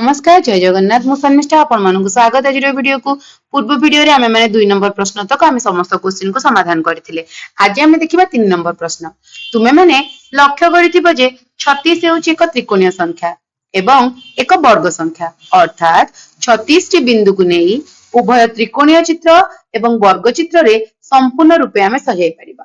नमस्कार जय जगन्नाथ मु शर्मिष्ठा आपण मानक स्वागत आज वीडियो को पूर्व वीडियो रे आमे माने 2 नंबर प्रश्न तक आमे समस्त क्वेश्चन को समाधान करथिले। आज आमे देखिबा 3 नंबर प्रश्न। तुमे माने लक्ष्य करिथिबो जे 36 हेउची एक त्रिकोणीय संख्या एवं एक वर्ग संख्या अर्थात 36 टी बिंदु को नेई उभय त्रिकोणीय चित्र एवं वर्ग चित्र रे संपूर्ण रूपे आमे सजाई परिबा।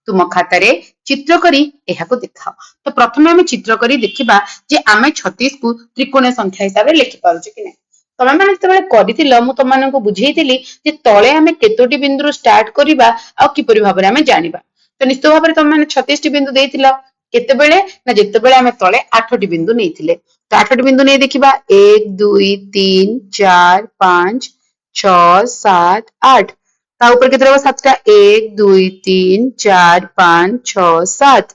तुम खातारे चित्र करी एहाको देखाओ। तो प्रथमे आमे चित्र करी देखिबा जे आमे 36 को त्रिकोणीय संख्या हिसाब रे लिखि पारुचे कि नै। तमे माने तबे करिथिलो मु तमाननको बुझेइथिली जे तळे आमे केतोटी बिंदु स्टार्ट करिबा आ किपरि भाबरे आमे जानिबा। तो निश्चित भाबरे तमे माने 36 टी बिंदु देइथिलो केतेबेले ना जेतेबेले आमे तळे 8 टी बिंदु नेइथिले। तो 8 टी बिंदु नै देखिबा 1 2 3 4 5 6 7 8 ता ऊपर केते रहबो 7 टा 1 2 3 4 5 6 7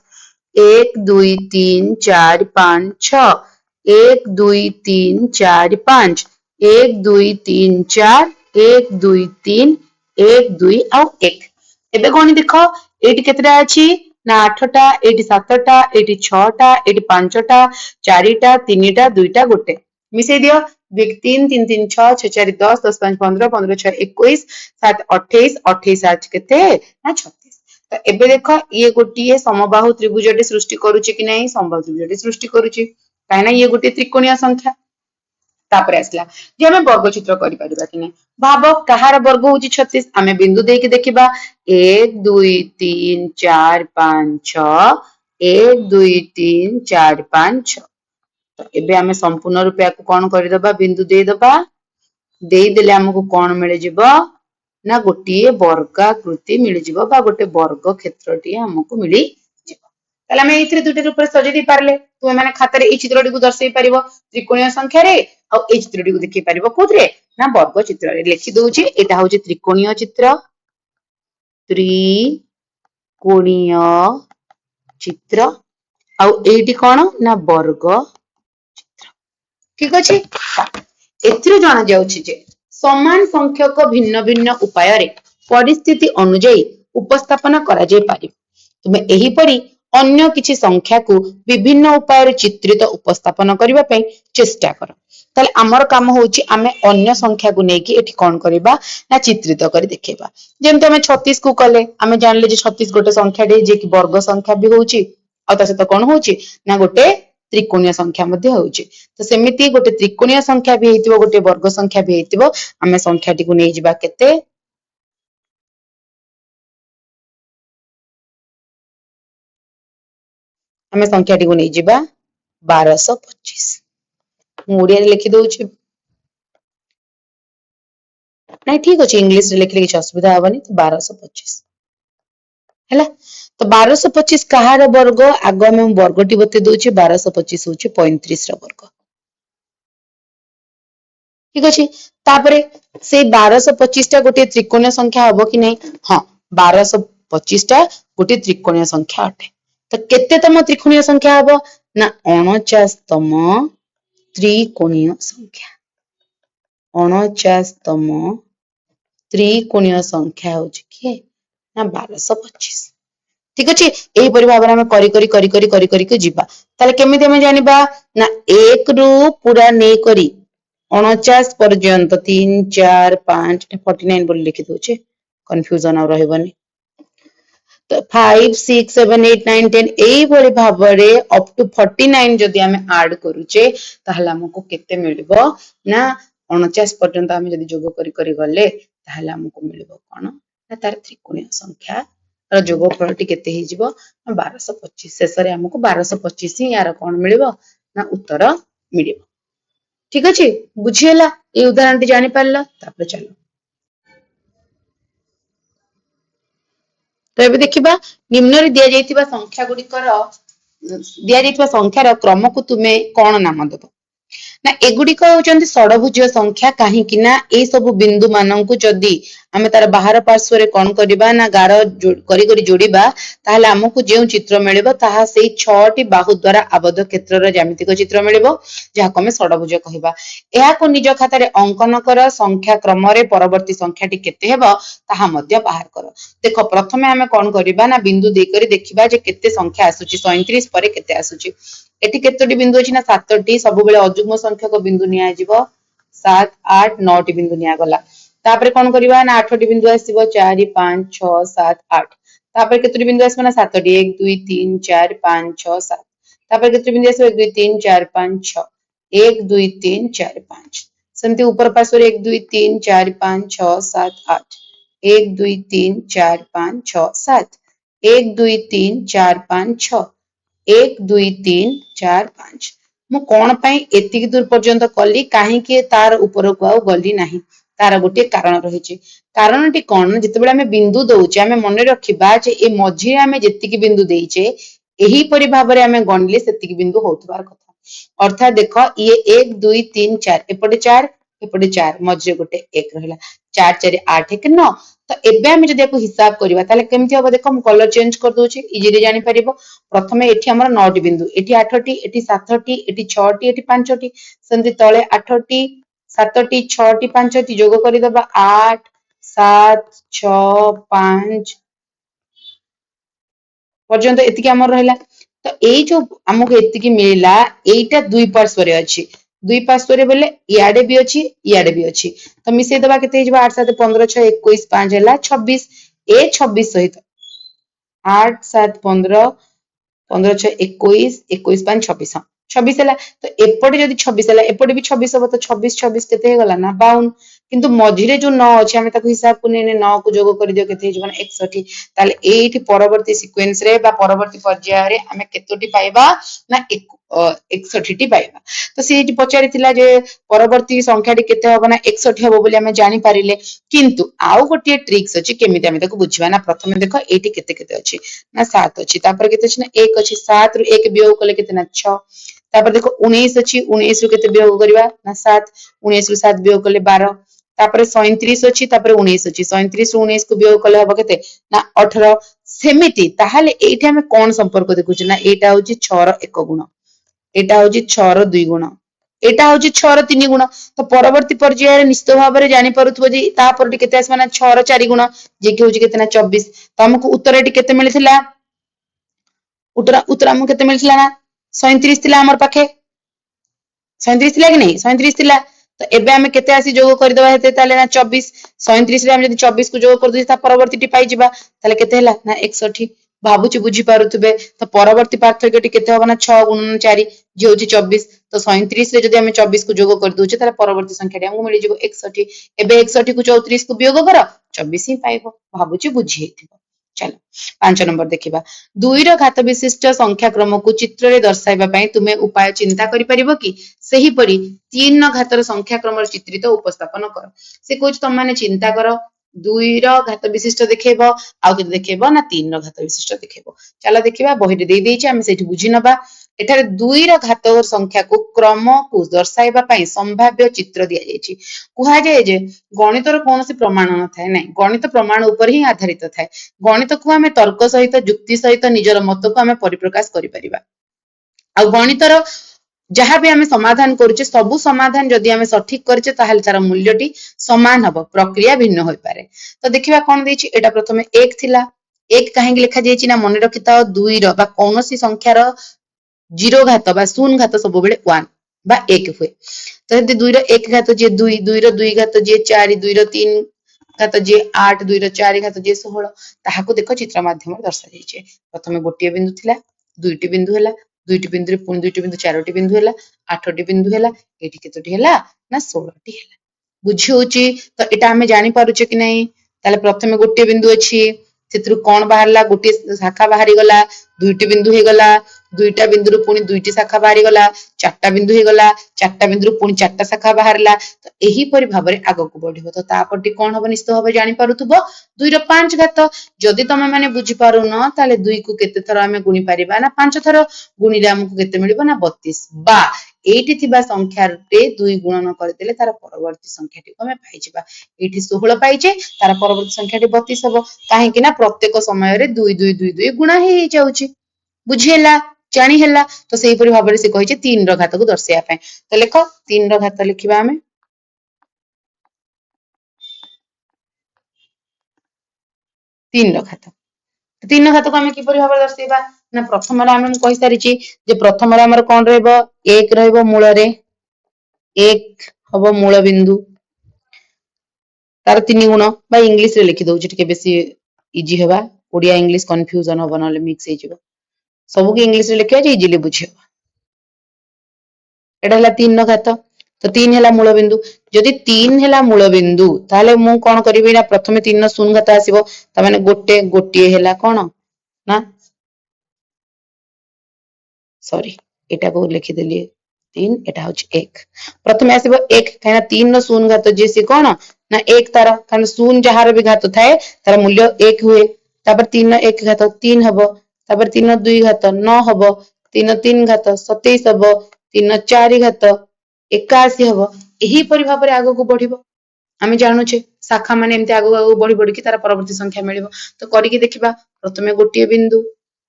1 2 3 4 5 6 1 2 3 4 5 1 2 3 4 1 2 3 1 2 ଆଉ 1 ଏବେ कोणी देखो एटी केतेटा अछि ना 8 टा एटी 7 टा एटी 6 टा एटी 5 टा 4 टा 3 टा 2 टा गोटे मिसेई दियो 2 3 3 3 6 6 4 10 10 5 15 15 6 21 7 28 28 8 केते ना 36 तो एबे देखो ये गोटिए समबाहु त्रिभुजटे सृष्टि करूची कि नहीं समबाहु त्रिभुजटे सृष्टि करूची काहेना ये गोटे त्रिकोणीय संख्या तापर आसला जे हमें वर्ग चित्र करि परिबा कि नहीं भाबो कहार वर्ग होची 36 हमें बिंदु देके देखिबा 1 2 3 4 5 6 1 2 3 4 5 6 तो एबे हमें संपूर्ण रूपे कोन करि दबा बिंदु दे दबा देई देले हमकु कोन मिले जिवो ना गोटिए वर्गाकृति मिले जिवो बा गोटे वर्ग क्षेत्रटी हमकु मिली जिवो ताले हमें इथिरे दुटे रूप सजे दी पारले तुमे माने खाता रे ई चित्रटी को दर्शाई परिबो त्रिकोणीय संख्या रे आ ई चित्रटी को देखि परिबो कोथरे ना वर्ग चित्र रे लिखि दोउची एटा होची त्रिकोणीय चित्र त्रिकोणीय चित्र आ एटी कोन ना वर्ग चित्र ठीक अछि एथिरे जाना जाउची जे समान संख्यक भिन्न भिन्न उपाय रे परिस्थिति अनुଯାयी उपस्थापन करा जाय पारि तुमे एही परी अन्य किछि संख्या को विभिन्न उपाय रे चित्रित उपस्थापन करिबा पई चेष्टा कर ताले हमर काम होउची आमे अन्य संख्या को नेकी एठी कोन करिबा ना चित्रित करी देखेबा जेमते हमें 36 को कले आमे जानले जे 36 गोटे संख्या दे जे कि वर्ग संख्या भी होउची आ ता सहित कोन होउची ना गोटे त्रिकोणीय संख्या मध्ये होउची तो सेमिति गोटे त्रिकोणीय संख्या भी हेतिबो गोटे वर्ग संख्या भी हेतिबो आमे संख्याटी को नै जिबा केते आमे संख्याटी को नै जिबा 1225 मु ओडिया रे लिखि दोउची नै ठीक अछि इंग्लिश रे लिखले किछ असुविधा हबनी तो 1225 हैला तो 1225 कहार वर्ग आगो में वर्गटी बते दोउची 1225 होची 35 रा वर्ग ठीक अछि तापरे से 1225 टा गोटे त्रिकोणीय संख्या हबो कि नै हां 1225 टा गोटे त्रिकोणीय संख्या अटे तो केते तम त्रिकोणीय संख्या हबो ना 49 तम त्रिकोणीय संख्या 49 तम त्रिकोणीय संख्या होची के ना 1225 ठीक अछि एही परि भाबरे हम करी करी करी करी करी करी के जिबा ताले केमिते हम जानिबा ना 1 रु पूरा नै करी 49 पर्यंत 3 4 5 49 बोली लिखि दोचे कंफ्यूजन आ रहबनी तो 5 6 7 8 9 10 एही परि भाबरे अप टू 49 जदि हम ऐड करूचे ताहला हमको केते मिलबो ना 49 पर्यंत हम जदि जोग करी करी गले ताहला हमको मिलबो कोन ना तार त्रिकोणीय संख्या र जोगफलटी केते हे जिवो 1225 शेष रे हमको 1225 ही यार कोन मिलबो ना उत्तर मिलबो ठीक अछि बुझियला ए उदाहरणटी जानि पारला तापर चलो तो एबे देखिबा निम्न रे दिया जायतिबा संख्या गुडी दिया जायतिबा संख्यार क्रम को तुमे कोन नाम देबो ना एगुडी को होचंती षडभुज संख्या काहे कि ना ए सब बिंदु माननकु जदी हमें तार बाहर पार्श्व रे कोन करिबा ना गार करी करी जोड़ीबा ताहले हमकु जेउ चित्र मिलिबो ताहा सेही 6 टी बाहु द्वारा आबद्ध क्षेत्र रो ज्यामितिक चित्र मिलिबो जहा को हमें षडभुज कहिबा एहा को निज खाता रे अंकन कर संख्या क्रम रे परवर्ती संख्याटी केते हेबो ताहा मध्य बाहर कर देखो प्रथमे हमें कोन करिबा ना बिंदु दे करी देखिबा जे केते संख्या आसुची 37 परे केते आसुची एटी केतोटी बिंदु अछि ना 7टी सब बेले अजुग्म संख्यक बिंदु निया जिवो 7 8 9 टी बिंदु निया गला तापर कोन करबा ना 8 टी बिंदु आसीबो 4 5 6 7 8 तापर केतोटी बिंदु आसीबो ना 7टी 1 2 3 4 5 6 7 तापर केतोटी बिंदु आसीबो 1 2 3 4 5 6 1 2 3 4 5 सेमती ऊपर पार्श्व 1 2 3 4 5 6 7 8 1 2 3 4 5 6 7 1 2 3 4 5 6 1 2 3 4 5 मु कोन पई एतिक दूर पर्यंत कली काहे कि तार ऊपर को आ गली नाही तार गोटे कारण रहिछि कारणटी कोन जते बेले हमें बिंदु दउचे हमें मन रखिबा जे ए मझी हमें जेतिकी बिंदु देइचे एही परि भाबरे हमें गणले सेतिकी बिंदु होतबार कथा अर्थात देखो ये 1 2 3 4 एपटे 4 एपटे 4 मझे गोटे 1 रहला 4 4 8 1 9 तो एबे हम जदि याको हिसाब करबा ताले केमति होबो देखो हम कलर चेंज कर दोछि इजी रे जानि परिबो प्रथमे एठी हमर 9 टी बिंदु एठी 8 टी एठी 7 टी एठी 6 टी एठी 5 टी सेमति तळे 8 टी 7 टी 6 टी 5 टी जोग करि दबा 8 7 6 5 पर्यंत एतिकी हमर रहला तो एई जो हमको एतिकी मिलला एईटा दुई पार्श्व रे अछि दुई पार्श्व रे बोले इयाडे भी अछि इयाडे भी अछि तो मिसे दबा केते हिजबा 8 7 15 6 21 5 हला 26 ए 26 सहित 8 7 15 15 6 21 21 5 26 हाँ 26 हला तो एपटे जदि 26 हला एपटे भी 26 हबो तो 26 26 केते हे गला ना 52 किंतु मझिरे जो 9 अछि हमें ताको हिसाब को ने 9 को जोग कर दियो केते हिजबा 61 ताले एठी परवर्ती सीक्वेंस रे बा परवर्ती पर्याय रे हमें केतोटी पाइबा ना 61 टी पाइबा तो से एठी पचारि थिला जे परवर्ती संख्याटी केते हबो ना 61 हबो बोली हमें जानि पारिले किंतु आउ गोटे ट्रिक्स अछि केमिति हमें ताको बुझिबा ना प्रथमे देखो एठी केते केते अछि ना 7 अछि तापर केते अछि ना 1 अछि 7 रु 1 वियोग कले केते ना 6 तापर देखो 19 अछि 19 रु केते वियोग करबा ना 7 19 रु 7 वियोग कले 12 तापर 37 अछि तापर 19 अछि 37 रु 19 को वियोग कले हबो केते ना 18 सेमिति ताहाले एठी हमें कोन संपर्क देखुछ ना एटा होची 6 रो 1 गुण एटा होची 6 रो 2 गुण एटा होची 6 रो 3 गुण तो परवर्ती पर्याय रे निश्चित भाबरे जानि परुथबो जे ता परटी केते आसबा ना 6 रो 4 गुण जे कि होची केते ना 24 तो हमको उत्तर एटी केते मिलिथिला उत्तर उत्तर हमको केते मिलिथिला ना 37 थिला हमर पाखे 37 थिला कि नहीं 37 थिला तो एबे हमें केते आसी जोग कर दबा हेते ताले ना 24 37 रे हम जदि 24 को जोग कर दि ता परवर्ती टी पाई जिबा ताले केते हला ना 61 भाबुची बुझी पारुथबे तो परवर्ती पार्थक्यटी केते होबा ना 6 गुणन 4 जे होची 24 तो 37 रे जदि हमें 24 को जोग कर दोचे ताले परवर्ती संख्याटी हमको मिली जिवो 61 एबे 61 को 34 को वियोग करो 24 ही पाइबो भाबुची बुझी हेतिबो चलो 5 नंबर देखिबा 2 रो घात विशिष्ट संख्या क्रम को चित्र रे दर्शाइबा पई तुमे उपाय चिंता करि परिबो कि सही परि 3 रो घातर संख्या क्रम चित्रित उपस्थापन कर से कुछ तुम माने चिंता करो 2 रो घात विशिष्ट देखेबो आउ केते देखेबो ना 3 रो घात विशिष्ट देखेबो चलो देखिबा बही दे देइछि हम सेठी बुझी नबा एठारे 2 रो घात संख्या को क्रम को दर्शाइबा पई संभाव्य चित्र दिया जाइछि कुहा जाय जे गणितर कोनोसी प्रमाण न थाए नै गणित प्रमाण ऊपर ही आधारित थाए गणित को हमें तर्क सहित जुक्ति सहित निजर मत को हमें परिप्रकाश करि परिबा आ गणितर जहाँ भी हमें समाधान करुचे सबु समाधान जदि हमें सठिक करिचे ताहाले तार मूल्यटी समान हबो प्रक्रिया भिन्न होई पारे तो देखिबा कोन देछि एटा प्रथमे 1 थिला 1 काहेकि लिखा जाइछि ना मने रखिताओ 2 रो बा कोनोसी संख्यार 0 घात बा शून्य घात सब बेले 1 बा 1 हुए तो यदि 2 रो 1 घात जे 2 2 रो 2 घात जे 4 2 रो 3 घात जे 8 2 रो 4 घात जे 16 ताहाको देखो चित्र माध्यम दर्शा जाइछे प्रथमे गोटिए बिंदु थिला दुईटी बिंदु हला दुईटी बिंदु रे पुन दुईटी बिंदु चारोटी बिंदु हला आठटी बिंदु हला एठी केतोटी हला ना 16 टी हला बुझी होची तो एटा हमें जानि पारुचे कि नहीं ताले प्रथमे गोटिए बिंदु अछि सेतरु कोन बाहरला गोटिए शाखा बाहरी गला दुईटी बिंदु हे गला दुईटा बिंदु पुनी दुईटी शाखा बाहरी गला चारटा बिंदु हे गला चारटा बिंदु पुनी चारटा शाखा बाहरला तो एही परि भाबरे आगो को बढ़िबो तो तापरटी कोन हबो निश्चित भाबे जानि पारुथबो 2 रो 5 घात जदि तमे माने बुझी पारु न ताले 2 को केते थरा हमें गुणी परिबा ना 5 थरा गुणीले हमको केते मिलिबो ना 32 बा एठी थिबा संख्या रे 2 गुणन करदेले तार परवर्ती संख्याटी को हमें पाई जिबा एठी 16 पाइचे तार परवर्ती संख्याटी 32 हबो काहे कि ना प्रत्येक समय रे 2 2 2 2 गुणा हे जाउची बुझिहेला जानी हेला तो सेही परि भाबरे से कहिचे 3 रो घात को दर्शाया पय तो लेखो 3 रो घात लिखिबा हमें 3 रो घात 3 रो घात को हमें किपरि भाबरे दर्शाइबा ना प्रथम आम कही सारी जे प्रथम आमर कौन रहिबो 1 रहिबो मूल रे 1 हबो मूल बिंदु तार 3 गुण बा इंग्लिश रे लिखि दउछि टिके बेसी इजी हेबा ओडिया इंग्लिश कंफ्यूजन होबो नले मिक्स हे जिवो सब के इंग्लिश रे लिखिया जे इजीली बुझियो एटा हला 3 न घात तो 3 हला मूल बिंदु जदि 3 हला मूल बिंदु ताले मु कोन करिबि ना प्रथमे 3 न शून्य घात आसीबो त माने गोटिए हला कोन ना सॉरी एटा को लिखि देली 3 एटा होछि 1 प्रथमे आसीबो 1 काना 3 न शून्य घात जे से कोन ना 1 तार कारण शून्य जहार भी घात थाए तार मूल्य 1 हुए तापर 3 न 1 घात 3 हबो तापर 3 न 2 घात 9 हबो 3 न 3 घात 27 हबो 3 न 4 घात 81 हबो एही परि भाबरे आगो को बढ़िबो आमे जानुछे शाखा माने एमते आगो आगो बढ़ी बढ़ी की तार परवर्ती संख्या मिलिबो तो करिके देखिबा प्रथमे गोटिए बिंदु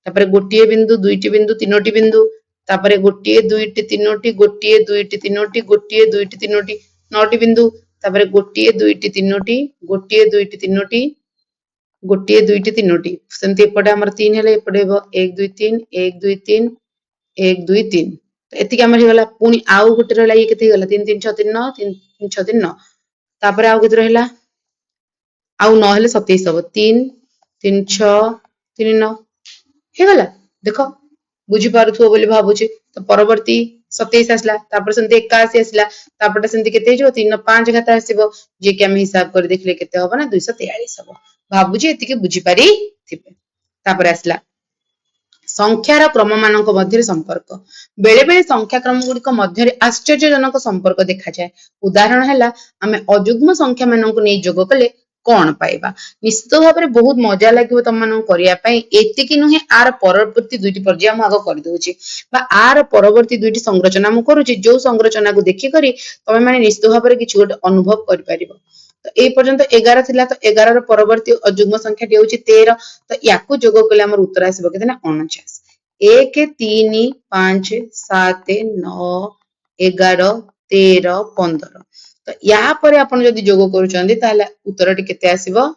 तापर गोटिए बिंदु दुईटी बिंदु तीनोटी बिंदु तापर गोटिए दुईटी तीनोटी गोटिए दुईटी तीनोटी गोटिए दुईटी तीनोटी नौटी बिंदु तापर गोटिए दुईटी तीनोटी गोटिए दुईटी तीनोटी गोटिए दुईटी तीनोटी सेमते एपटे हमर 3 हेले एपटे हेबो 1 2 3 1 2 3 1 2 3 तो एतिक हमर हे गला पुनी आउ गुटे रहला ये केते गला 3 3 6 3 9 3 3 6 3 9 तापर आउ केते रहला आउ 9 हेले 27 हबो 3 3 6 3 9 हे गला देखो बुझी पारुथो बोली भाबुची तो परवर्ती 27 आसला तापर सेमते 81 आसला तापर सेमते केते जो 3 5 घात आसीबो जे कि हम हिसाब कर देखले केते हबो ना 243 हबो भाबुची एतिके बुझी पारी थिबे तापर आसला संख्यार क्रम मानक मध्य संपर्क बेले बेले संख्या क्रम गुड़िक मध्य आश्चर्यजनक संपर्क देखा जाए उदाहरण है आमे अजुग्म संख्या मानक नहीं जोग कले कौन पाइबा निश्चित भाव में बहुत मजा लगे तुम मान करने नुहे आर परवर्ती दुईटी पर्याय आग कर दूची आर परवर्ती दुईटी संरचना मु करुच्ची जो संरचना को देखिक तुम मैंने निश्चित भाव में किसी गोटे अनुभव कर तो ए पर्यंत 11 थिला तो 11 परवर्ती अजुग्म संख्या टी होची 13 तो याकू जोग कले हमर उत्तर आसीबो केते ना 49 1 3 5 7 9 11 13 15 तो या परे आपण जदि जोग करूचंदी ताले उत्तर टी केते आसीबो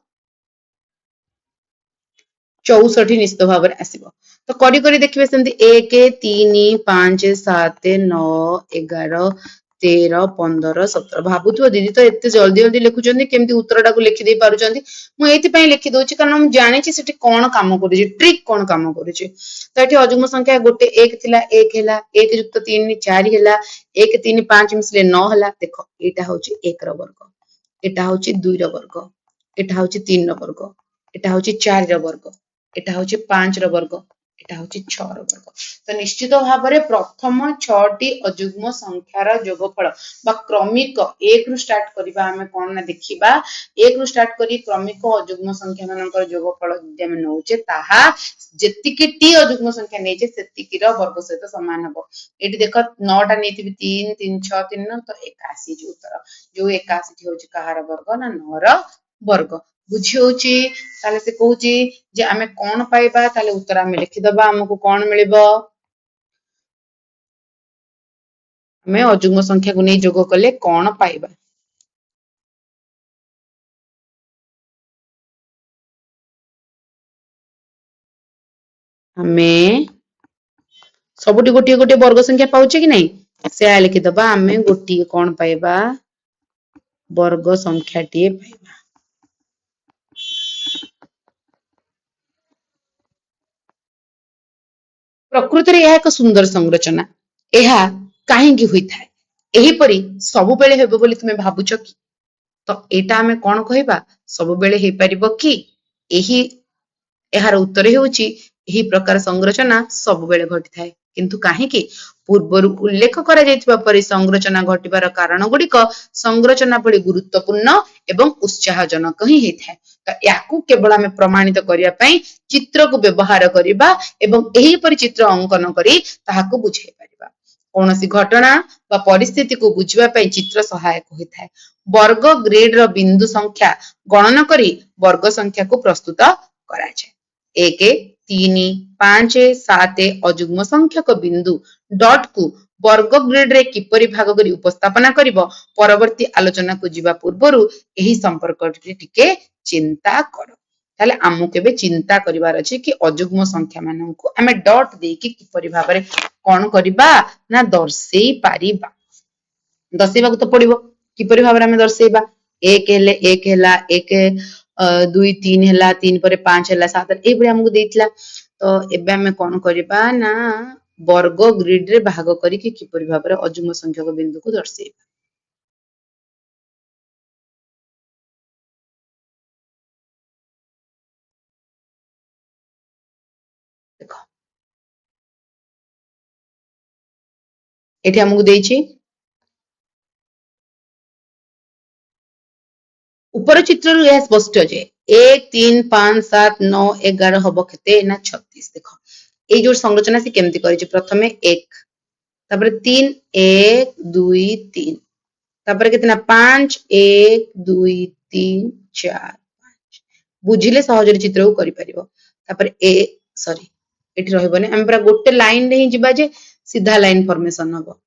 64 निश्चित भाव में आसीबो तो करी करी देखिबे सेमती 1 3 5 7 9 11 13 15 17 भाबुथो दीदी तो एते जल्दी जल्दी लिखुचंदी केमती उत्तरटा को लिखि दे पारुचंदी मु एति पई लिखि दोची कारण हम जानि छि सेठी कोन काम करूची ट्रिक कोन काम करूची तो एठी अजुग्म संख्या गोटे 1 थिला 1 हैला 1 युक्त 3 4 हैला 1 3 5 मिसले 9 हैला देखो एटा होची 1 रो वर्ग एटा होची 2 रो वर्ग एटा होची 3 रो वर्ग एटा होची 4 रो वर्ग एटा होची 5 रो वर्ग एटा होची 6 रो वर्ग तो निश्चित भाव में प्रथम 6 टी अजुग्म संख्यार जोगफल बा क्रमिक 1 रु स्टार्ट करबा हमें कोन ना देखिबा 1 रु स्टार्ट करी क्रमिक अजुग्म संख्या मानकर जोगफल जे हम नउचे ताहा जेतिकी टी अजुग्म संख्या नेजे सेतिकी रो वर्ग सहित समान हबो एटी देखो 9 टा नेतिबी 3 3 6 3 9 तो 81 जो उत्तर जो 81 टी होची कहार वर्ग ना 9 रो वर्ग बुझी होची ताले से कहूची जे आमे कोन पाइबा ताले उत्तर आमे लिखि दबा हमकु कोन मिलिबो आमे अजुग्म संख्या को नै जोग कले कोन पाइबा आमे सबुटी गोटी गोटी वर्ग संख्या पाउचे कि नै से आ लिखि दबा आमे गोटी कोन पाइबा वर्ग संख्या टी पाइबा प्रकृति रे यह एक सुंदर संरचना यह काहे की हुई थाए एही परी सब बेले हेबो बोली तुमे भाबुछ कि तो एटा हमें कोन कहबा सब बेले हे परिबो कि एही एहार उत्तर हेउची एही प्रकार संरचना सब बेले घटी थाए किंतु काहे की पूर्व उल्लेख करा जायतिबा परी संरचना घटिबार कारण गुड़िक संरचना बड़ी गुरुत्वपूर्ण एवं उत्साहजनक ही हेथाए तो याकू केवल हमें प्रमाणित करिया पई चित्र को व्यवहार करिबा एवं एही परी चित्र अंकन करी ताहाको बुझाई परिबा कौनसी घटना बा परिस्थिति को बुझिबा पई चित्र सहायक होइथाए वर्ग ग्रेड रो बिंदु संख्या गणना करी वर्ग संख्या को प्रस्तुत करा जाय 1 3 5 7 अजुग्म संख्यक बिंदु डॉट को वर्ग ग्रेड रे किपरि भाग करी उपस्थापना करिवो परवर्ती आलोचना को जिबा पूर्वरु एही संपर्क टिके चिंता करो ताले आमु केबे चिंता करिवार अछि कि अजुग्म संख्या माननकु आमे डॉट देकी किपरि भाबरे कोन करिबा ना दर्शेई पारिबा दर्शेबाकु तो पड़िबो किपरि भाबरे आमे दर्शेबा एक हेले एक हेला एक 2 3 हेला 3 परे 5 हेला 7 ए बळे हमकु देइतला तो एबे आमे कोन करिबा ना वर्ग ग्रिड रे भाग करी कि किपरि भाबरे अजुग्म संख्या को बिंदु को दर्शेबा देखो एठी हमकु देइछि ऊपर चित्र रु यह स्पष्ट जे 1 3 5 7 9 11 हबो केते ना 36 देखो ए जो संरचना से केमति करिछि प्रथमे 1 तापर 3 1 2 3 तापर केतना 5 1 2 3 4 बुझिले सहजरे चित्र को करि परिबो तापर ए सॉरी एठी रहबोने हम पूरा गोटे लाइन रे ही जिबा जे सीधा लाइन फॉर्मेशन हबो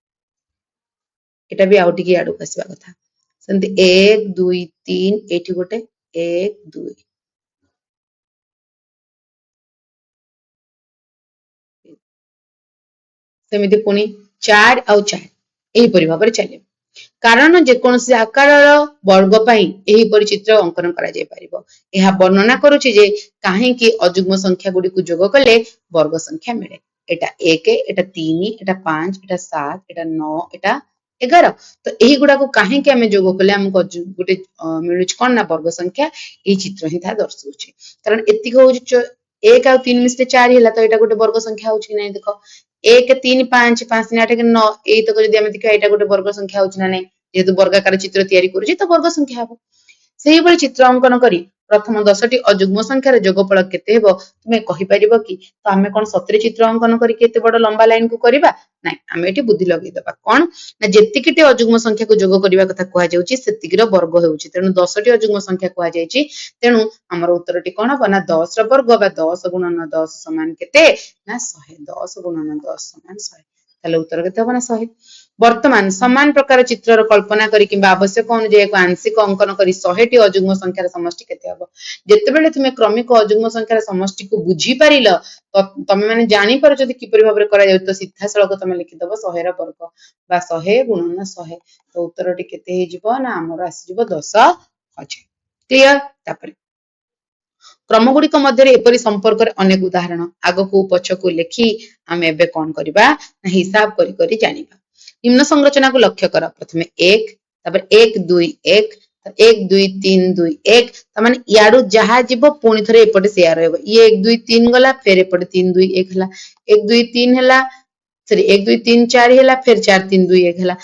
एटा भी आउट की आडू कसिबा कथा सेमति 1 2 3 एठी गोटे 1 2 सेमिति पुनी 4 आउ 4 एही परि भाबरे चले कारण जे कोनसी आकारर वर्ग पई एही परि चित्र अंकन करा जाय परिबो एहा वर्णना करूछि जे काहे कि अजुग्म संख्या गुडी को जोग कले वर्ग संख्या मिले एटा 1 एटा 3 एटा 5 एटा 7 एटा 9 एटा 11 तो एही गुडा को काहे कि हमें जोग कले हमको गुटे मिलुछ कोन ना वर्ग संख्या एही चित्र ही था दर्शाउछि कारण एतिक हो 1 आ 3 मिसले 4 होला तो एटा गुटे वर्ग संख्या होछि नै देखो 1 3 5 5 3 8 9 एई तक जदि हम देखा एटा गुटे वर्ग संख्या होछि ना नै जेतु वर्गाकार चित्र तयारी करूछि तो वर्ग संख्या हबो सेही बळी चित्र अंकन करी प्रथम 10टी अजुग्म संख्यार जोगफल केते हेबो तुमे कहि परिबो कि तो हमें कोन सतरे चित्र अंकन करी केते बड लंबा लाइन को करबा नै हमें एटी बुद्धि लगै दबा कोन ना जेतिकिटे अजुग्म संख्या को जोग करिबा कथा कुआ जाउछि सेतिकिर वर्ग हेउछि तेनु 10टी अजुग्म संख्या कुआ जाइछि तेनु हमर उत्तरटी कोन हबो ना 10 र वर्ग बा 10 गुणन 10 समान केते ना 100 10 गुणन 10 समान 100 ताले उत्तर केते हबो ना 100 वर्तमान समान प्रकार चित्रर कल्पना करी किंबा आवश्यक अनुसार एक आंशिक अंकन करी 100टी अजुग्म संख्यार समष्टि केते हबो जेतेबेले तुमे क्रमिक अजुग्म संख्यार समष्टि को बुझी पारिल तमे माने जानि पार जदि किपरि भाबरे करा जाउ तो सीधा सळक तमे लिखि दबो 100 र वर्ग बा 100 गुणन 100 तो उत्तरटी केते हे जिवो ना हमर आसी जिवो 10,000 क्लियर तापर क्रमगुड़िक मध्य एपरी संपर्क अनेक उदाहरण आग को पछ को लिखि आम एबे कौन करबा हिसाब करी करी जानिबा निम्न संरचना को लक्ष्य कर प्रथमे 1 तापर 1 2 1 1 2 3 2 1 तमाने याडू जहा जिवो पुणी थरे एपटे शेयर रहबो ये 1 2 3 गला फिर एपटे 3 2 1 हला 1 2 3 हला सॉरी 1 2 3 4 हला फिर 4 3 2 1 हला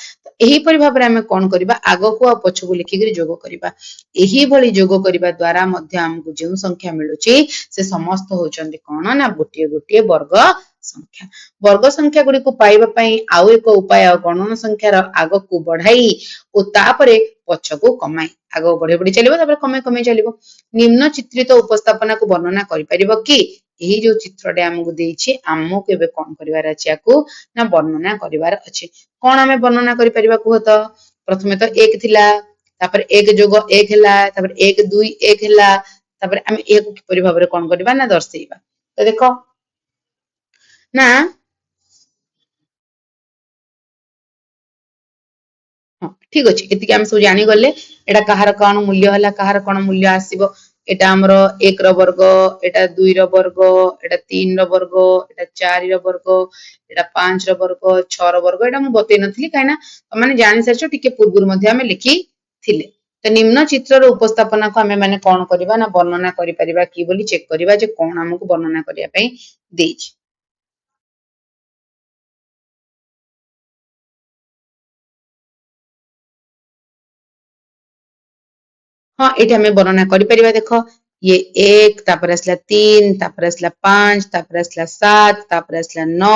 एही परि भाबरे हमें कोन करबा आगो को आ पछ को लिखि करी जोग करबा एही भली जोग करबा द्वारा मध्य हमकु जे संख्या मिलुची से समस्त होचंदी कोन ना गोटिए गोटिए वर्ग संख्या गुडी को पाइबा पई आउ एक उपाय गणन संख्यार आगो को बढ़ाई ओ तापरे पछ को कमाई आगो बढ़े बढ़े चलिबो तापरे कमे कमे चलिबो निम्न चित्रित उपस्थापना को वर्णना करि परिबो कि एही जो चित्रटे हमकु देइछि हमकु केबे कोन करिवार अछि आकु ना वर्णना करिवार अछि कोन हमें वर्णना करि परिबा कुह तो प्रथमे तो 1 थिला तापर 1 जोग 1 हला तापर 1 2 1 हला तापर हम एक किपरि भाबरे कोन करबा ना दर्शेइबा तो देखो ना हाँ ठीक अछि एतिके हम सब जानि गले एटा कहार कोन मूल्य हला कहार कोन मूल्य आसीबो एटा हमरो 1 र वर्ग एटा 2 र वर्ग एटा 3 र वर्ग एटा 4 र वर्ग एटा 5 र वर्ग 6 र वर्ग एटा मु बतै नथिली काइना माने जानि सरछो टिके पूर्वुर मध्ये हमें लिखि थिले तो निम्न चित्रर उपस्थापना को हमें माने कोन करबा ना वर्णना करि परिबा की बोली चेक करबा जे कोन हमकु वर्णना करिया पई देछि हाँ ये हमें वर्णना करि परिबा देखो ये 1 तापर आसला 3 तापर आसला 5 तापर आसला 7 तापर आसला 9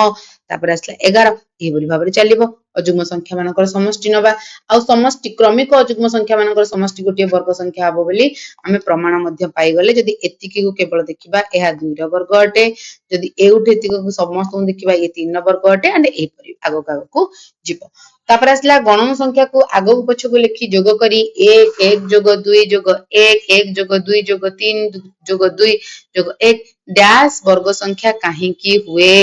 तापर आसला 11 ए बोली भाबरे चलिबो अजुग्म संख्या मानकर समष्टि नबा आ समष्टि क्रमिक अजुग्म संख्या मानकर समष्टि गोटे वर्ग संख्या हबो बोली हमें प्रमाण मध्य पाई गले जदि एतिकी को केवल देखिबा एहा 2 र वर्ग अटे जदि एउठे एतिकी को समस्त देखिबा ये 3 र वर्ग अटे एंड ए परि आगो आगो को जिवो तापर आसला गणन संख्या को आगो पछको लिखि जोग करी 1 1 जोग 2 जोग 1 1 जोग 2 जोग 3 जोग 2 जोग 1 डैश वर्ग संख्या काहे की हुए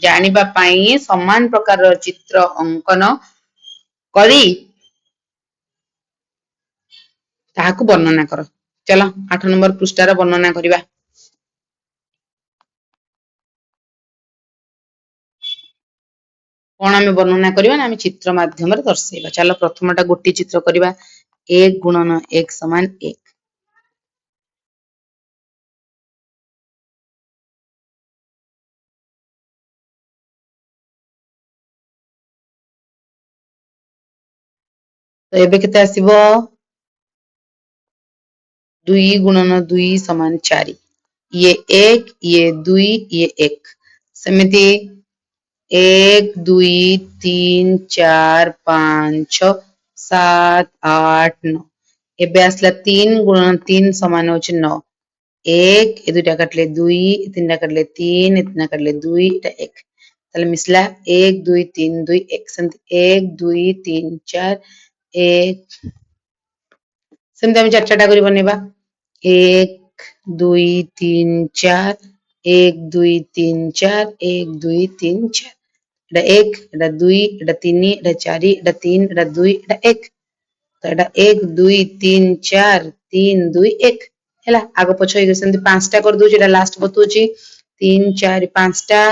जानिबा पाई समान प्रकार चित्र अंकन करी ताहाकु वर्णना कर। चलो 8 नंबर पृष्ठार वर्णना करिबा। कौन आम वर्णना करवा ना आम चित्र माध्यम दर्शेबा। चलो प्रथमटा गोटे चित्र करवा 1 गुणन 1 समान 1। तो एबे केते आसीबो 2 गुणन 2 समान 4। ये 1 ये 2 ये 1 सेमिति 1 2 3 4 5 6 7 8 9 एबे आसला 3 गुणन 3 समान होछि 9। 1 ए दुटा काटले 2 तीनटा काटले 3 इतना काटले 2 एटा 1 ताले मिसला 1 2 3 2 1 सेमति 1 2 3 4 1 सेमति हम चार चारटा करी बनेबा 1 2 3 4 1 2 3 4 1 2 3 4 एटा 1 एटा 2 एटा 3 एटा 4 एटा 3 एटा 2 एटा 1 तो एटा 1 2 3 4 3 2 1 हैला आगो पछ हे सेमति पांचटा कर दोछि एटा लास्ट बतौछि 3 4 5टा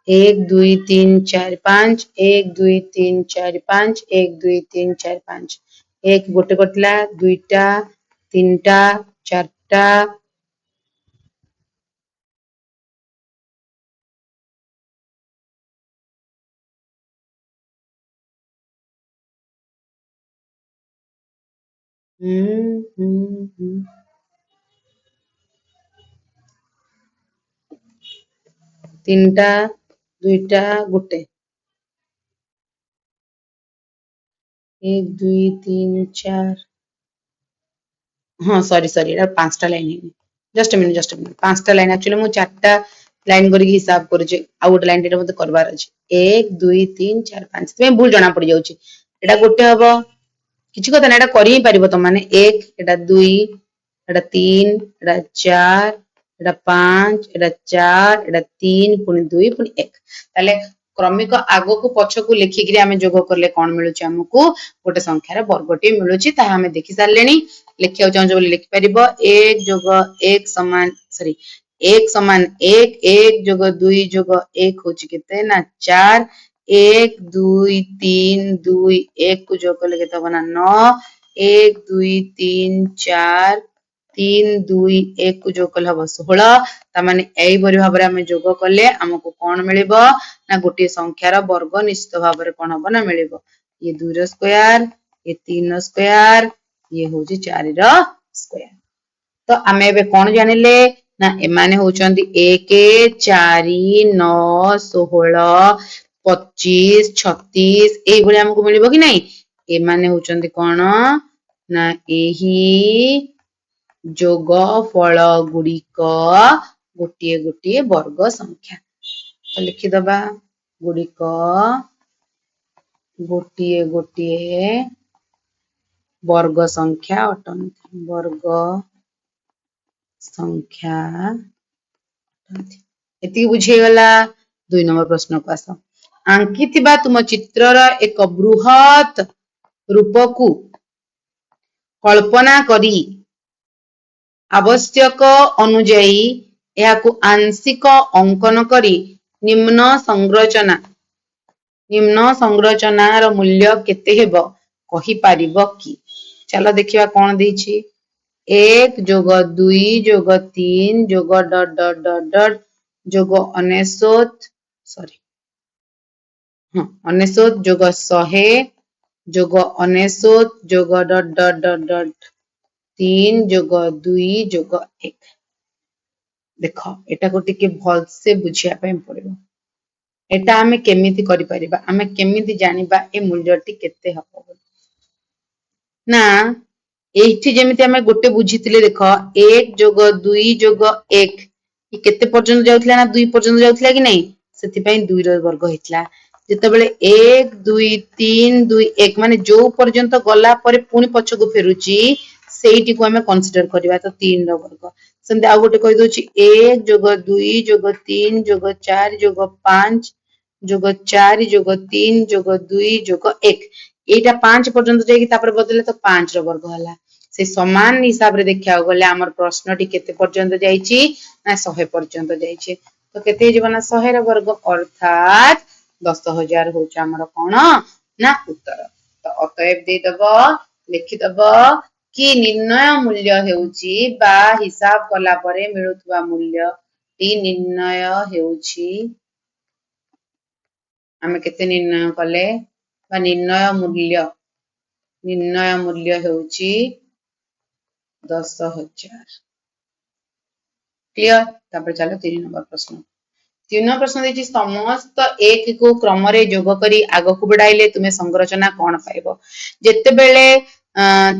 1 2 3 4 5 1 2 3 4 5 1 2 3 4 5 एक गोटे कटला दुईटा तीनटा चारटा तीनटा दुईटा गोटे 1 2 3 4 हाँ सॉरी सॉरी एटा पांचटा लाइन है जस्ट अ मिनिट पांचटा लाइन एक्चुअली मु चारटा लाइन करी हिसाब करूचे आ गोटे लाइन रे मते करबार अछि 1 2 3 4 5 तमे भूल जणा पड़ जाउची एटा गोटे हबो किछि कथा ना एटा करि ही परिबो त माने 1 एटा 2 एटा 3 एटा 4 एटा 5 एटा 4 एटा 3 पुनी 2 पुनी 1 ताले क्रमिक आगो को पछ को लिखि कि आमे जोग करले कोन मिलुची हमकु गोटे संख्या रे वर्गटी मिलुची ता हमें देखि सारलेनी लिखियो चाहू बोली लिखि परिबो 1 जोग 1 समान सॉरी 1 समान 1 1 जोग 2 जोग 1 होची केते ना 4 1 2 3 2 1 को जोग करले केते बना 9 1 2 3 4 3 2 1 को जोग कले हबो 16 ता माने एई बरि भाबरे हम जोग कले हमकु कोन मिलिबो ना गोटे संख्यार वर्ग निश्चित भाबरे कोन हबो ना मिलिबो ये 2 रो स्क्वायर ये 3 रो स्क्वायर ये होची 4 रो स्क्वायर तो आमे एबे कोन जानिले ना एमाने होचंदी 1 4 9 16 25 36 एई भली हमकु मिलिबो कि नहीं एमाने होचंदी कोन ना एही जोग फल गुड़िक गोटे गोटे वर्ग संख्या तो लिखि दबा गुड़िक गोटे गोटे वर्ग संख्या अटंती वर्ग संख्या एति बुझे गला 2 नंबर प्रश्न को आस आंकिथिबा तुम चित्रर एक बृहत रूपकु कल्पना करी आवश्यक अनुଯାयी एहाकु आंशिक अंकन करी निम्न संरचनार मूल्य केते हेबो कहि पारिबो कि चलो देखिबा कोन देछि 1 जोग 2 जोग 3 जोग डॉट डॉट डॉट डॉट जोग 99 सॉरी हाँ 99 जोग 100 जोग 99 जोग डॉट डॉट डॉट डॉट 3 जोग 2 जोग 1 देख एटा को टिके भल से बुझिया पे पड़िबो एटा हमें केमिति करि परिबा हमें केमिति जानिबा ए मूल्यटी केते हबो ना एठी जेमिति हमें गोटे बुझितिले देख 1 जोग 2 जोग 1 ई केते पर्यंत जाउथला ना 2 पर्यंत जाउथला कि नहीं सेति पई 2 रो वर्ग हेतला ଯେତେବେଳେ 1 2 3 2 1 ମାନେ ଯୋଉ ପର୍ଯ୍ୟନ୍ତ ଗଲା ପରେ ପୁଣି ପଛକୁ ଫେରୁଛି ସେଇଟିକୁ ଆମେ କନସିଡର କରିବା ତ 3 ର ବର୍ଗ। ସେମିତି ଆଉ ଗୋଟେ କହିଦଉଛି 1 ଯୋଗ 2 ଯୋଗ 3 ଯୋଗ 4 ଯୋଗ 5 ଯୋଗ 4 ଯୋଗ 3 ଯୋଗ 2 ଯୋଗ 1 ଏଇଟା 5 ପର୍ଯ୍ୟନ୍ତ ଯାଇକି ତାପରେ ବଦଳିଲେ ତ 5 ର ବର୍ଗ ହେଲା। ସେ ସମାନ ହିସାବରେ ଦେଖିବାକୁ ଗଲେ ଆମର ପ୍ରଶ୍ନଟି କେତେ ପର୍ଯ୍ୟନ୍ତ ଯାଇଛି ନା 100 ପର୍ଯ୍ୟନ୍ତ ଯାଇଛି। ତ କେତେ ହେଇଯିବ ନା 100 ର ବର୍ଗ ଅର୍ଥାତ 10,000 ହଉଛି ଆମର କଣ ନା ଉତ୍ତର। ତ ଅତଏବ ଦେଇଦବ ଲେଖିଦବ କି ନିର୍ଣ୍ଣୟ ମୂଲ୍ୟ ହେଉଛି ବା ହିସାବ କଲା ପରେ ମିଳୁଥିବା ମୂଲ୍ୟଟି ନିର୍ଣ୍ଣୟ ହେଉଛି ଆମେ କେତେ ନିର୍ଣ୍ଣୟ କଲେ ବା ନିର୍ଣ୍ଣୟ ମୂଲ୍ୟ ହେଉଛି 10,000 क्लियर। तापर चलो 3 नंबर प्रश्न। 3 नंबर प्रश्न देछि समस्त 1 को क्रम रे जोग करी आगो को बढ़ाइले तुमे संरचना कोन पाइबो। जेते बेले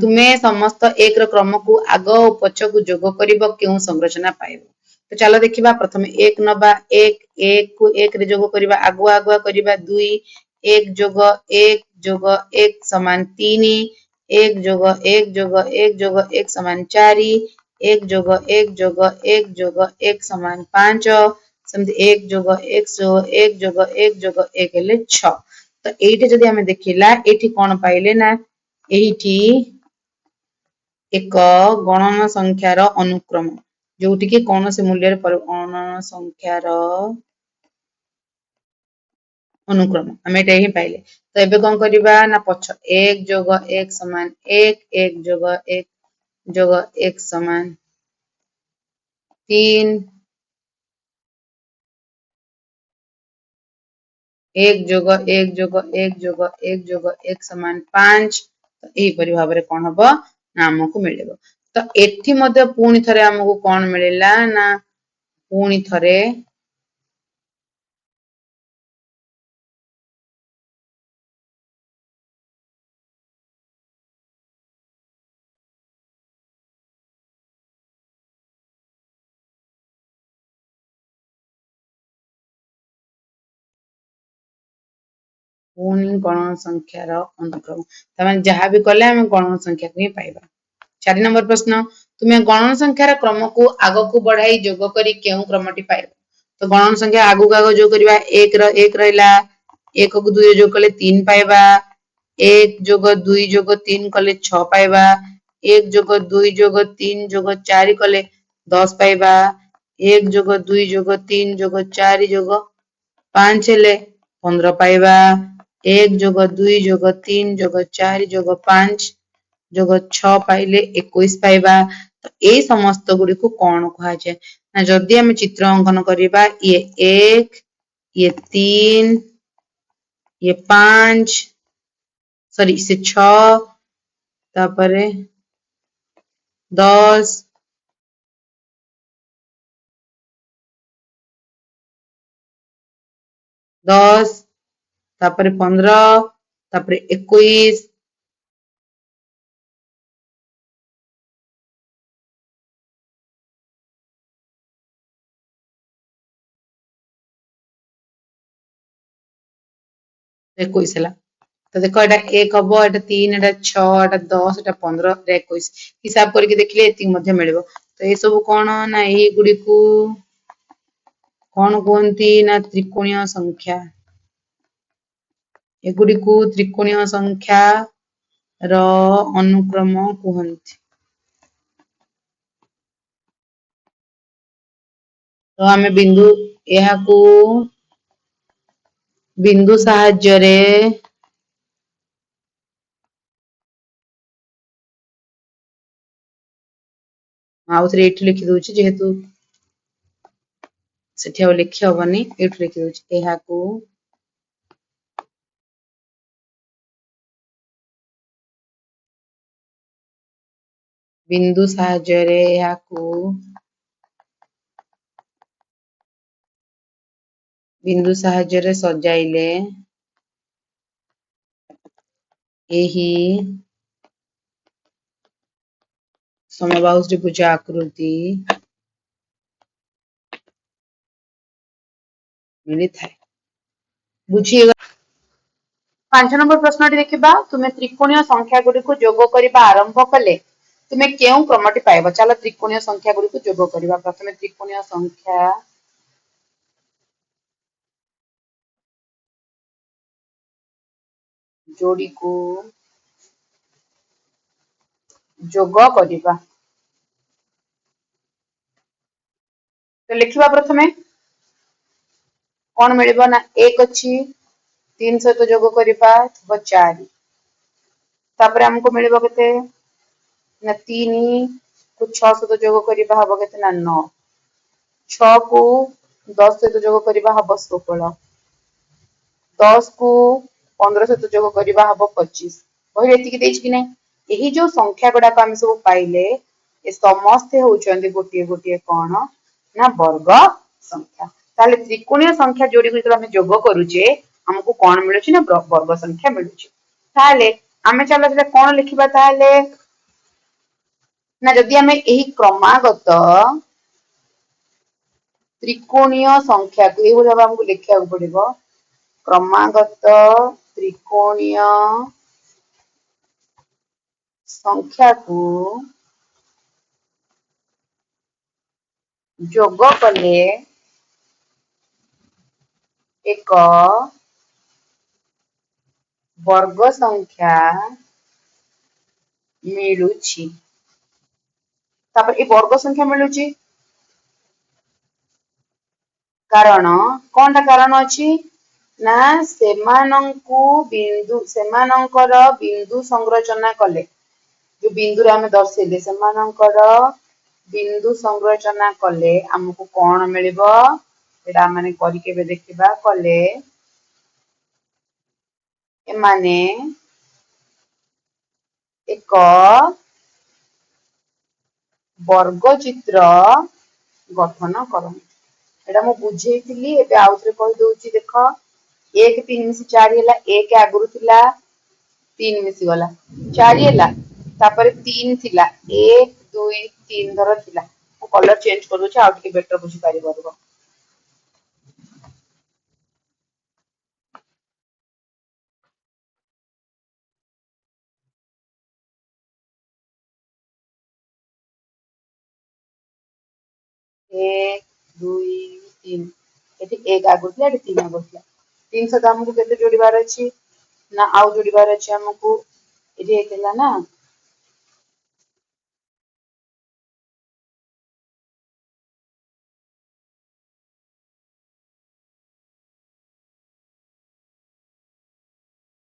तुमे समस्त 1 रो क्रम को आगो और पछ को जोग करिवो केउ संरचना पाइबो। तो चलो देखिबा प्रथमे 1 नबा 1 को 1 रे जोग करिबा आगुआ करिबा 2 1 जोग 1 समान 3 1 जोग 1 जोग 1 जोग 1 समान 4 1 जोग 1 जोग 1 जोग 1 समान 5 सेमती 1 जोग 1 1 जोग 1 जोग 1 हेले 6। तो एठी जदि हमें देखिला एठी कोन पाइले ना एठी एक गणन संख्यार अनुक्रम जोटी कि कौन से मूल्य गणन संख्यार अनुक्रम हमें एटा ही पाइले। तो एबे कोन करिबा ना पछ 1 जोग 1 समान 1 1 जोग 1 जोग 1 समान 3 1 जोग 1 जोग 1 जोग 1 जोग 1 समान 5 तो एही परि भाबरे कोन हबो ना हमकु मिलेबो। तो एठी मध्ये पुणी थरे हमकु कोन मिलेला ना पुणी थरे पुणी गणन संख्यार अनुक्रम तमाने जहां भी कले हम गणन संख्या को ही पाइबा। 4 नंबर प्रश्न तुम्हें गणन संख्यार क्रम को आगो को बढ़ाई जोग करी केउ क्रमटी पाइबो। तो गणन संख्या आगु को आगो जोग करिबा 1 रो 1 रहला 1 को 2 जोग कले 3 पाइबा 1 जोग 2 जोग 3 कले 6 पाइबा 1 जोग 2 जोग 3 जोग 4 कले 10 पाइबा 1 जोग 2 जोग 3 जोग 4 जोग 5 हेले 15 पाइबा 1 जोग 2 जोग 3 जोग 4 जोग 5 जोग 6 पाइले 21 पाइबा। तो ए समस्त गुडी को कोन कहा जाय ना जदि हम चित्र अंकन करिबा ये 1 ये 3 ये 5 सॉरी से 6 तापरे 10 10 तापरे 15 तापरे 21 21 ହେଲା। तो देखो एटा 1 हबो एटा 3 एटा 6 एटा 10 एटा 15 एटा 21 हिसाब करके देखले एति मध्ये मिलिबो। तो ए सब कोन ना एही गुडी को कोन कोनती ना त्रिकोणीय संख्या एगुडी को त्रिकोणीय संख्या रो अनुक्रम कहंती। तो हमें बिंदु यहा को बिंदु साहाय्य रे आउथरे एठी लिखि दोछि जेहेतु सेठी आ लिखि हबनी एठी लिखि दोछि यहा को बिंदु साहाय्य रे यहा को बिंदु साहाय्य रे सजाइले एही समबाहु त्रिभुज आकृति मिली थाए बुझिएगा। पांच नंबर प्रश्न देखा तुम्हें त्रिकोणीय संख्या गुड़ी को जोग करने आरंभ कले तुम्हें क्यों क्रमटी पाइब चलो त्रिकोणीय संख्या गुड़ी को जोग करवा प्रथम त्रिकोणीय संख्या जोड़ी को जोग करवा तो लिखा प्रथमे कौन मिल ना एक अच्छी 3 सहित जोग करवा 4 तापर हमको मिल के ना 3 को 6 सहित जोग करवा हम के ना 9 6 को 10 सहित जोग करवा हम 16 10 को 15 सहित जोग करवा हम 25 बही एति कि नहीं यही जो संख्या गुड़ाक आम सब पाइले ए समस्ते होउचंदी गोटे गोटे कौन ना वर्ग संख्या ताले त्रिकोणीय संख्या जोड़ी को आम जोग करूचे हमको कौन मिलुची ना वर्ग संख्या मिलुची ताले आमे चलो सेटा कौन लिखिबा ताले ना जदि आमे एही क्रमागत त्रिकोणीय संख्या को एही भाबा हमको लिखिया पड़िबो क्रमागत त्रिकोणीय संख्या को जोग कले एक वर्ग संख्या मिलुची तापर ए वर्ग संख्या मिलुची कारण कौन टा कारण अछि ना सेमानंकर बिंदु संरचना कले जो बिंदु रे आमे दर्शेले सेमानंकर बिंदु संरचना कले हमको कौन मिलिबो एटा माने करि के देखिबा कले ए माने एक वर्ग चित्र गठन करन एटा मु बुझेइतिली एबे आउथरे कहि दोउची देख 1 3 मिसी 4 हैला 1 आगुरु थिला 3 मिसी गला 4 हैला तापर 3 थिला 1 2 3 धर थिला मु कलर चेंज कर दोछ आउट के बेटर बुझी पारि बरबो 1 2 3 एठी 1 आगुरु थिला एठी 3 आगुरु थिला 3 सहित हमको केते जोड़ीबार अछि ना आउ जोड़ीबार अछि हमको एठी हेतला ना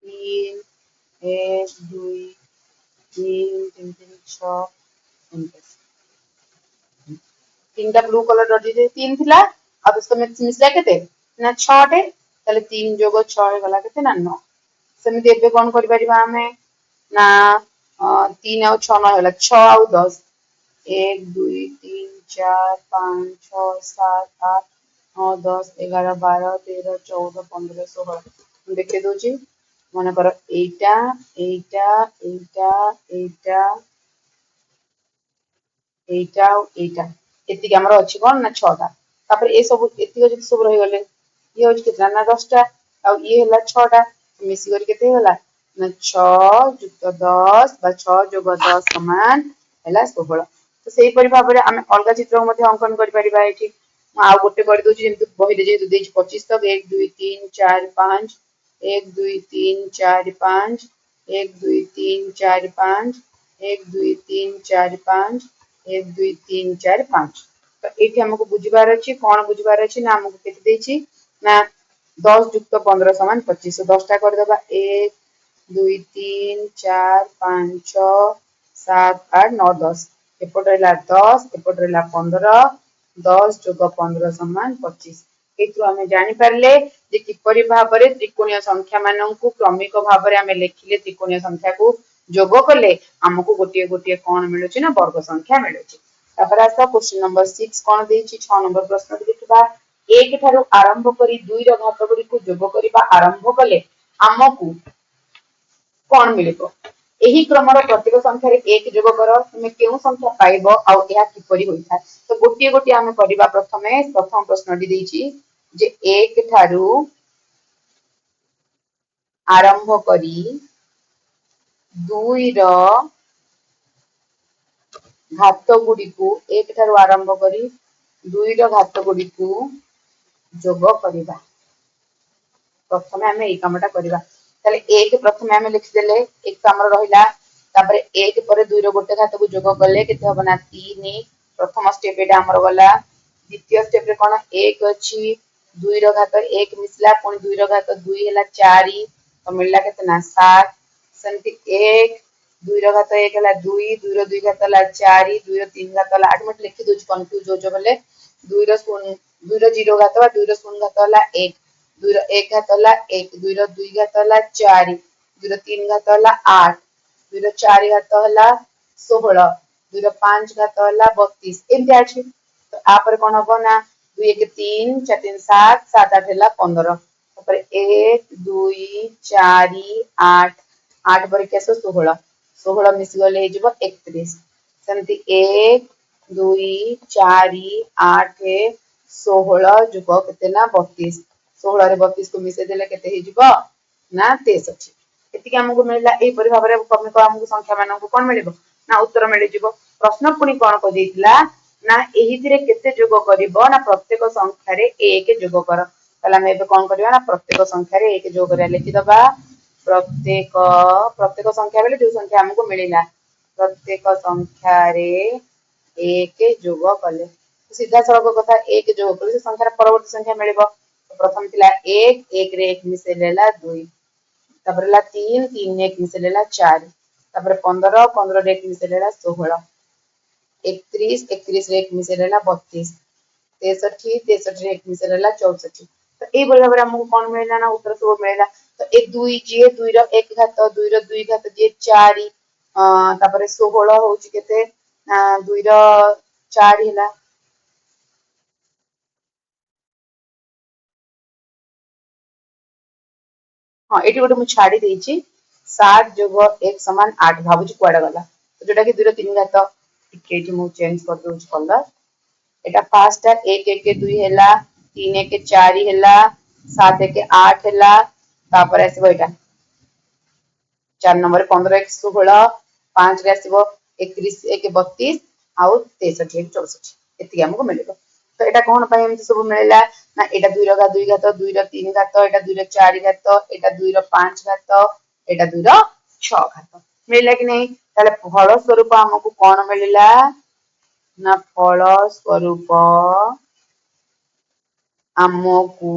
तीन एक दुई तीन तीन तीन छह तीन टा ब्लू कलर डट जे तीन थिला अब इसको मिसला केते ना 6 टे ताले 3 जोग 6 हे गला केते ना 9 सेमिति एबे कोन करि परिबा हमें ना 3 आउ 6 न होला 6 आउ 10 1 2 3 4 5 6 7 8 9 10 11 12 13 14 15 16 देखे दोची मन कर एटा एटा एटा एटा एटा एटा एतिक हमर अछि कोन ना 6 टा तापर ए सब एतिक जति सब रहि गले ये होछि केतना ना 10 टा आ ये होला 6 टा मिसी कर केते होला ना 6 जुक्त 10 बा 6 जोग 10 समान होला 16 तो सेही परि भाबरे हम अलगा चित्र मध्ये अंकन करि परिबा एठी आ गोटे कर दोछि जेंतु बहिले जे देछि 25 तक 1 2 3 4 5 1 2 3 4 5 1 2 3 4 5 1 2 3 4 5 1 2 3 4 5 तो एठी हमको बुझिबार अछि कोन बुझिबार अछि ना हमको केते देछि ना 10 जुक्त 15 समान 25 तो 10 टा कर देबा 1 2 3 4 5 6 7 8 9 10 एपट रहला 10 एपट रहला 15 10 जोग 15 समान 25 एथु हमें जानि परले जे किपरि भाबरे त्रिकोणीय संख्या माननकु क्रमिक भाबरे हमें लेखिले त्रिकोणीय संख्या को जोग कले हमको गोटे गोटे कोन मिलुची ना वर्ग संख्या मिलुची तापर आस क्वेश्चन नंबर 6 कोन देछि 6 नंबर प्रश्न देखिबा 1 ठारू आरंभ करी 2 रो घात गुडी को जोग करिबा आरंभ कले हमकु कोन मिलिबो एही क्रमर प्रत्येक संख्या रे 1 जोग कर तुमे केउ संख्या पाइबो आ एहा किपरि होइथा तो गोटे गोटे आमे करिबा प्रथम प्रश्न डी देछि जे 1 ठारू आरंभ करी 2 ର घात गुड़ी को 1 ठारू आरंभ करी 2 ର घात गुड़ी को जोग करिबा। प्रथमे आमे एई कामटा करिबा ताले 1 प्रथमे आमे लिखि देले 1 तो हमर रहिला तापर 1 पर 2 रो गोटे घात को जोग करले केते हबना 3 प्रथम स्टेप एटा हमर गला। द्वितीय स्टेप रे कोन 1 अछि 2 रो घात 1 मिसला पुनी 2 रो घात 2 हैला 4 तो मिलला केते ना 7 सेंति 1 2 रो घात 1 हैला 2 2 रो 2 घात हैला 4 2 रो 3 घात हैला 8 मिनट लिखि दोछ कंफ्यूज हो जो बोले 2 रो 0 घात बा 2 रो 0 घात हैला 1 2 रो 1 घात हैला 1 2 रो 2 घात हैला 4 2 रो 3 घात हैला 8 2 रो 4 घात हैला 16 2 रो 5 घात हैला 32 एमति अछि। तो आ पर कोन हबो ना 2 1 3 4 3 7 7 8 हैला 15 तापर 1 2 4 8 8 पर केसो 16 16 मिस गले हेजिबो 31 सेमति 1 2 4 8 16 जुग केते ना 32 16 रे 32 को मिसे देले केते हेजिबो ना 63 एतिके हमकु मिलला एई परि भाबरे कमे को हमकु संख्या मानकु कोन मिलिबो ना उत्तर मिलि जिवो। प्रश्न पुनी कोन को देइतिला ना एही थिरे केते जोग करिवो ना प्रत्येक संख्या रे 1 जोग कर तला हम एबे कोन करिवा ना प्रत्येक संख्या रे 1 जोग करिया लिखि दबा प्रत्येक प्रत्येक संख्या बेले जो संख्या हमकु मिलिला प्रत्येक संख्या रे 1 जोग कले सीधा सड़क कथा 1 जोग कले संख्या रे परवर्ती संख्या मिलिबो। प्रथम थिला 1 1 रे 1 मिसे लेला 2 तापर ला 3 3 रे 1 मिसे लेला 4 तापर 15 15 रे 1 मिसे लेला 16 31 31 रे 1 मिसे लेला 32 63 63 रे 1 मिसे लेला 64 तो ए बल भाबरे हमकु कोन मिलला ना उत्तर सब मिलला। तो ए 2 जे 2 रो 1 घात 2 रो 2 घात जे 4 तापर 16 होची केते 2 रो 4 हिला हाँ एटी गोटे मु छाड़ी देइची 7 जोग 1 समान 8 भाबुची कुआडा गला तो जोटा कि 2 रो 3 घात टिके एटी मु चेंज कर दोच कलर एटा फास्ट 1 1 2 हैला 3 1 4 हैला 7 1 8 हैला तापर आसीबो एटा 4 नंबर 15 1 16 5 रे आसीबो 31 1 32 आउ 63 1 64 एति हमको मिलिबो। तो एटा कोन पय एमति सब मिलला ना एटा 2 रो 2 घात 2 रो 3 घात एटा 2 रो 4 घात एटा 2 रो 5 घात एटा 2 रो 6 घात मिलला कि नहीं ताले फल स्वरूप हमको कोन मिलिला ना फल स्वरूप हमको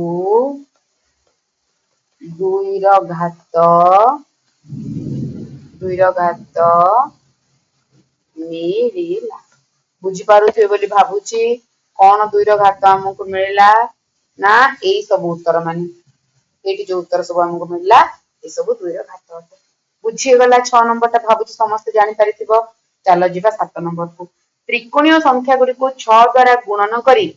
2 रो घात मिलिला बुझी पारुथे बोली भाबुची कोन 2 रो घात हमको मिलिला ना एई सब उत्तर माने एटी जो उत्तर सब हमको मिलिला ए सब 2 रो घात होते बुझी गला 6 नंबर ता भाबुची समस्त जानि परिथिबो। चलो जिबा 7 नंबर को त्रिकोणीय संख्या गुडी को 6 द्वारा गुणन करी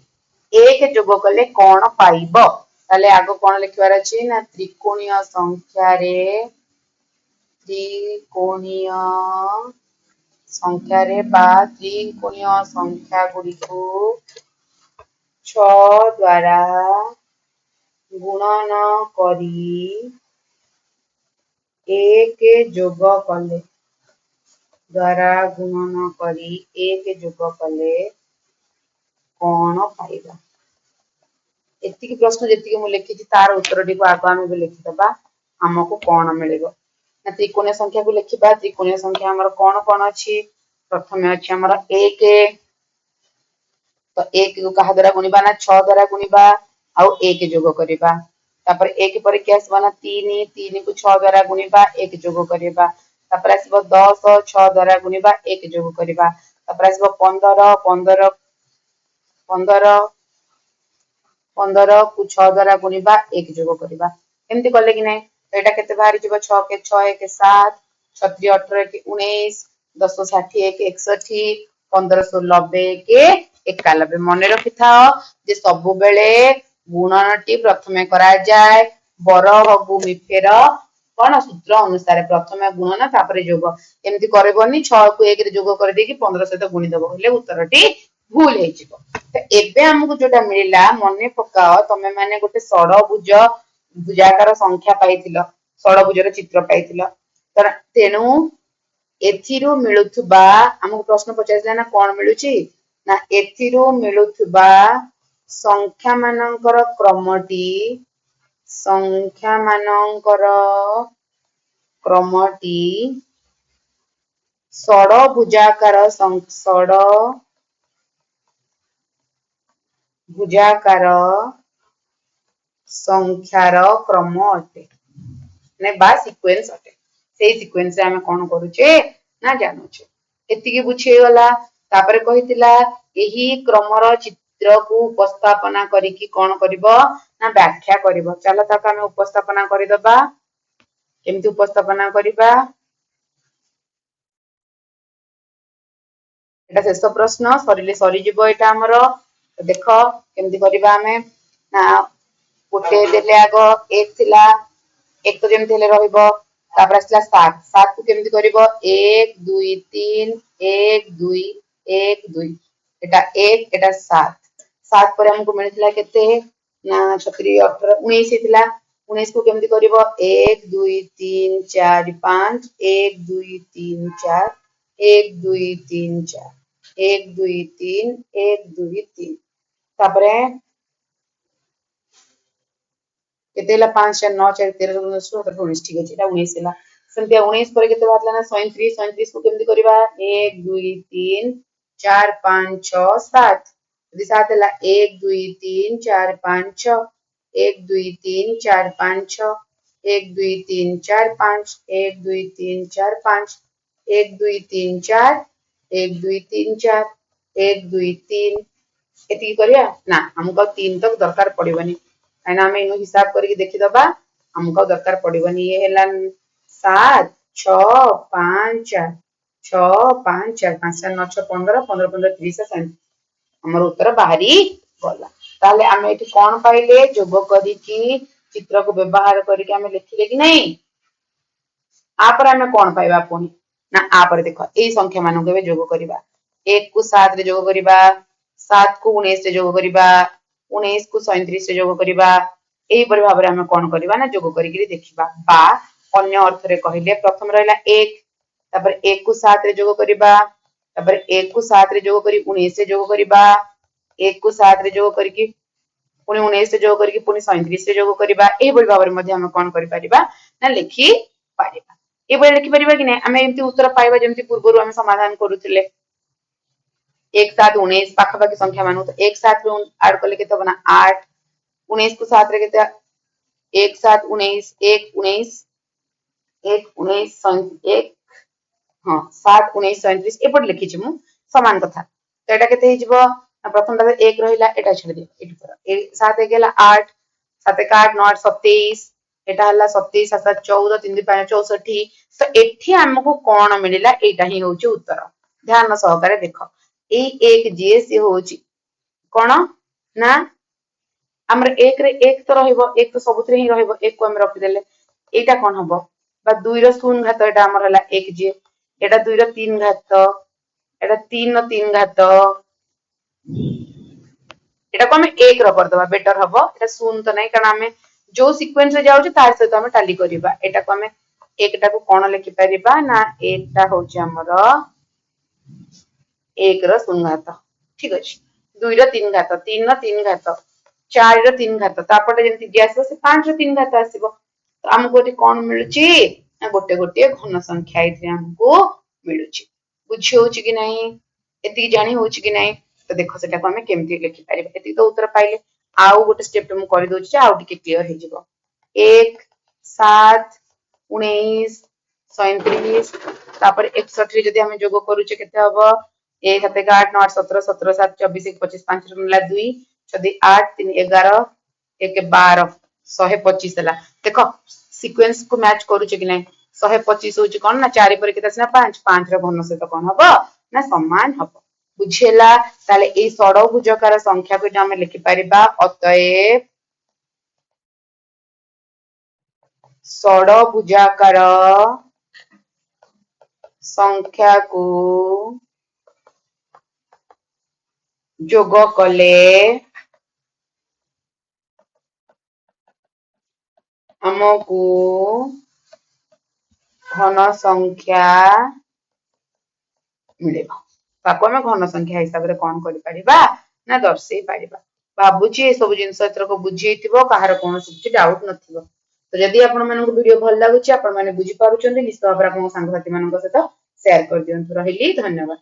1 जोग कले कोन पाइबो ताले आगो कोन लिखवार अछि ना त्रिकोणीय संख्या रे त्रिकोणीय संख्या रे बा त्रिकोणीय संख्या गुडी को 6 द्वारा गुणन करी 1 जोग कले द्वारा गुणन करी 1 जोग कले कोन पाइबा एतिकी प्रश्न जेतिकी मु लिखि तार उत्तर टी को आगो आमे लिखि दबा हमको कोन मिलिबो ना त्रिकोणीय संख्या को लिखिबा त्रिकोणीय संख्या हमर कोन अछि प्रथमे अछि हमर 1 तो 1 को कहा द्वारा गुणिबा ना 6 द्वारा गुणिबा आउ 1 जोग करिबा तापर 1 पर केस बना 3 3 को 6 द्वारा गुणिबा 1 जोग करिबा तापर आसीबो 10 6 द्वारा गुणिबा 1 जोग करिबा तापर आसीबो 15 15 15 15 को 6 द्वारा गुणिबा 1 जोग करिबा एमति करले कि नै एटा केते बाहरी जिवो 6 के 6 1 7 36 18 के 19 10 60 1 61 15 16 के 91 मने रखि थाओ जे सब बेले गुणनटी प्रथमे करा जाय बर हगु मिफेर कोन सूत्र अनुसार प्रथमे गुणन तापर जोग एमति करबोनी 6 को 1 रे जोग कर दे कि 15 सहित गुणी दबो हेले उत्तरटी भूल हे जिवो। तो एबे हमकु जोटा मिलिला मने पकाओ तमे माने गोटे षडभुज भुजाकार संख्या पाइथिलो षडभुजर चित्र पाइथिल तेणु एथिरु मिलुथुबा हमको प्रश्न पचारिला ना कोन मिलुची ना एथिरु मिलुथुबा संख्या मानकर क्रमटी षडभुजाकार संख्यार क्रम अटे ने बा सीक्वेंस अटे से सीक्वेंस रे हमें कोन करूचे ना जानूचे एतिकी बुझे गला तापरे कहितिला एही क्रमर चित्र को उपस्थापना करिकी कोन करबो ना व्याख्या करबो चलो ताका हमें उपस्थापना करि दबा केमती उपस्थापना करिबा एटा शेष प्रश्न सरिले सरि जिवो एटा हमरो देखो केमती करिबा हमें ना गोटे देले आगो एक थिला एक तो जेमती हेले रहिबो तापर आसला 7 7 को केमती करिबो 1 2 3 1 2 1 2 एटा 1 एटा 7 7 पर हमको मिलथिला केते ना 17 18 19 हितला 19 को केमती करिबो 1 2 3 4 5 1 2 3 4 1 2 3 4 1 2 3 1 2 3 तापरे केतेला 5 4 9 4 13 16 17 19 ठीक अछि एटा 19 हैला संख्या 19 पर केते बातला ना 37 37 को केमती करबा 1 2 3 4 5 6 7 यदि 7 हैला 1 2 3 4 5 6 1 2 3 4 5 6 1 2 3 4 5 1 2 3 4 5 1 2 3 4 1 2 3 4 1 2 3 एति करिया ना हमको 3 तक दरकार पड़िबनी काना हमें इनो हिसाब करके देखि दबा हमको दरकार पड़िबनी ये हैला 7 6 5 4 6 5 4 5 4 9 6 15 15 15 30 हमर उत्तर बाहरी गला ताले हमें एठी कोन पाइले जोग करी की चित्र को व्यवहार करके हमें लिखिले कि नहीं आ पर हमें कोन पाइबा पुनी ना आ पर देखो ए संख्या मानन के जोग करिबा 1 को 7 रे जोग करिबा 7 को 19 रे जोग करिबा 19 को 37 रे जोग करिबा एही पर भाबरे हमें कोन करिबा ना जोग करिकरी देखिबा बा अन्य अर्थ रे कहिले प्रथम रहला 1 तापर 1 को 7 रे जोग करिबा तापर 1 को 7 रे जोग करी 19 रे जोग करिबा 1 को 7 रे जोग करिकी पुनी 19 रे जोग करिकी पुनी 37 रे जोग करिबा एही पर भाबरे मध्ये हमें कोन करि परिबा ना लिखि परिबा ए बळे लिखि परिबा कि नै हमें एमती उत्तर पाइबा जेमती पूर्वरु हमें समाधान करूथिले 1 7 19 पाखा पाखी संख्या मानु तो 1 7 रे ऐड करले केते बना 8 19 को 7 रे केते 1 7 19 1 19 1 19 1 हां 7 19 37 एपट लिखि छि मु समान कथा तो एटा केते हि जिवो प्रथम ता 1 रहिला एटा छड दे एटी पर 7 1 गेला 8 7 1 8 9 27 एटा हला 27 7 14 3 5 64 तो एठी हमको कोन मिलिला एटा ही होची उत्तर ध्यान सहकारे देखो ए एक जे से होची कोन ना हमर 1 रे 1 तो रहइबो 1 तो सबुतरे ही रहइबो 1 को हम रखि देले एटा कोन हबो बा 2 रो शून्य घात एटा हमर हला 1 जे एटा 2 रो 3 घात एटा 3 रो 3 घात एटा को हम 1 रो कर दबा बेटर हबो एटा शून्य तो नै कारण हमें जो सीक्वेंस रे जाउची तार से तो हम टाली करिबा एटा को हमें एकटा को कोन लिखि परिबा ना एकटा होची हमर 1 रो शून्य घात ठीक अछि 2 रो 3 घात 3 रो 3 घात 4 रो 3 घात तापटे जेंति गैस से 5 रो 3 घात आसीबो तो हमको एटी कोन मिलुची ना गोटे गोटे घन संख्या इथे हमको मिलुची बुझी होची कि नहीं एति जानी होची कि नहीं तो देखो सेटा को हमें केमती लिखि पारिबा एति तो उत्तर पाइले आउ गोटे स्टेप मु करि दोची आउ टिके क्लियर हे जिवो 1 7 19 37 तापर 61 रे जदी हमें जोग करूचे केते हबो 1 7 8 9 17 17 7 24 1 25 5 रनला 2 6 8 3 11 1 12 125 हला देखो सीक्वेंस को मैच करूचे कि नै 125 होची कोन ना 4 पर केते ना 5 5 रो घन से तो कोन हबो ना समान हबो बुझेला ताले ए षडभुजकार संख्या को हम लिखि परिबा अतएव षडभुजाकार संख्या को जोग कले हमको घन संख्या मिलिବ ताको आमे घन संख्या हिसाब रे कोन करि परिबा ना दर्शेई परिबा भाबुची ए सब जिंस एतरको बुझीथिबो काहार कोनोसी किछि डाउट नथिबो तो जदि आपण मानको वीडियो भल लागुची आपण माने बुझी पारुचंदी निश्चित भाबरे आपण सांगसाथी मानक सहित शेयर कर दियंतु रहिली धन्यवाद।